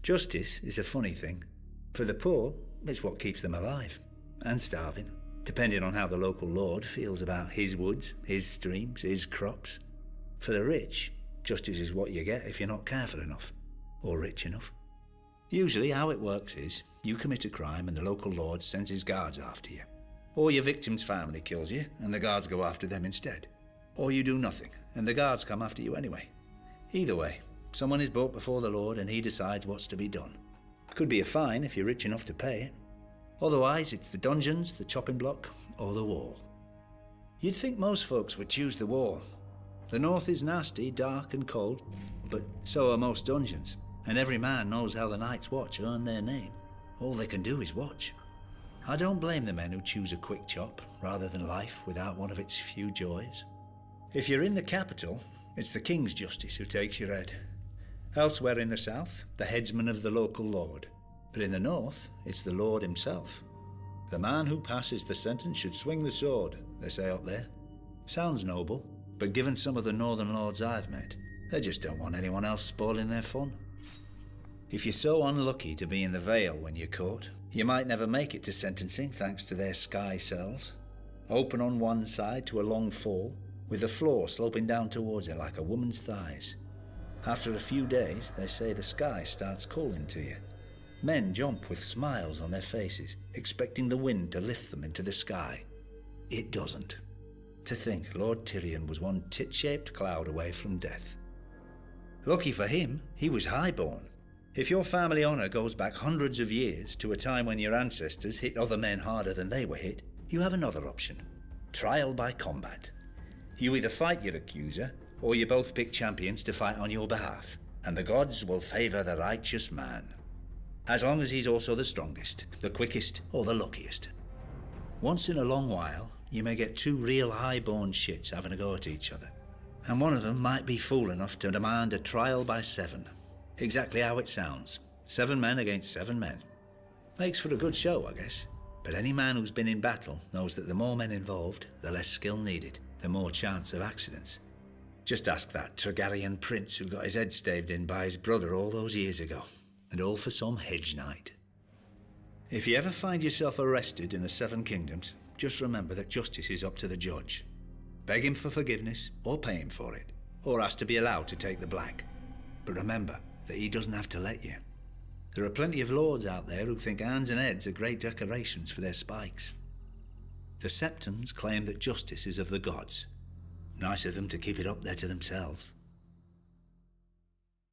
Justice is a funny thing. For the poor, it's what keeps them alive, and starving, depending on how the local lord feels about his woods, his streams, his crops. For the rich, justice is what you get if you're not careful enough, or rich enough. Usually how it works is, you commit a crime and the local lord sends his guards after you. Or your victim's family kills you and the guards go after them instead. Or you do nothing and the guards come after you anyway. Either way, someone is brought before the lord and he decides what's to be done. Could be a fine if you're rich enough to pay it. Otherwise, it's the dungeons, the chopping block, or the wall. You'd think most folks would choose the wall. The north is nasty, dark and cold, but so are most dungeons, and every man knows how the Night's Watch earn their name. All they can do is watch. I don't blame the men who choose a quick chop rather than life without one of its few joys. If you're in the capital, it's the King's Justice who takes your head. Elsewhere in the south, the headsman of the local lord. But in the north, it's the lord himself. The man who passes the sentence should swing the sword, they say up there. Sounds noble, but given some of the northern lords I've met, they just don't want anyone else spoiling their fun. If you're so unlucky to be in the Vale when you're caught, you might never make it to sentencing thanks to their sky cells. Open on one side to a long fall, with the floor sloping down towards it like a woman's thighs. After a few days, they say the sky starts calling to you. Men jump with smiles on their faces, expecting the wind to lift them into the sky. It doesn't. To think Lord Tyrion was one tit-shaped cloud away from death. Lucky for him, he was highborn. If your family honour goes back hundreds of years to a time when your ancestors hit other men harder than they were hit, you have another option. Trial by combat. You either fight your accuser, or you both pick champions to fight on your behalf, and the gods will favour the righteous man. As long as he's also the strongest, the quickest, or the luckiest. Once in a long while, you may get two real high-born shits having a go at each other, and one of them might be fool enough to demand a trial by 7. Exactly how it sounds. 7 men against 7 men. Makes for a good show, I guess. But any man who's been in battle knows that the more men involved, the less skill needed, the more chance of accidents. Just ask that Targaryen prince who got his head staved in by his brother all those years ago. And all for some hedge knight. If you ever find yourself arrested in the 7 kingdoms, just remember that justice is up to the judge. Beg him for forgiveness, or pay him for it, or ask to be allowed to take the black. But remember that he doesn't have to let you. There are plenty of lords out there who think hands and heads are great decorations for their spikes. The Septons claim that justice is of the gods. Nice of them to keep it up there to themselves.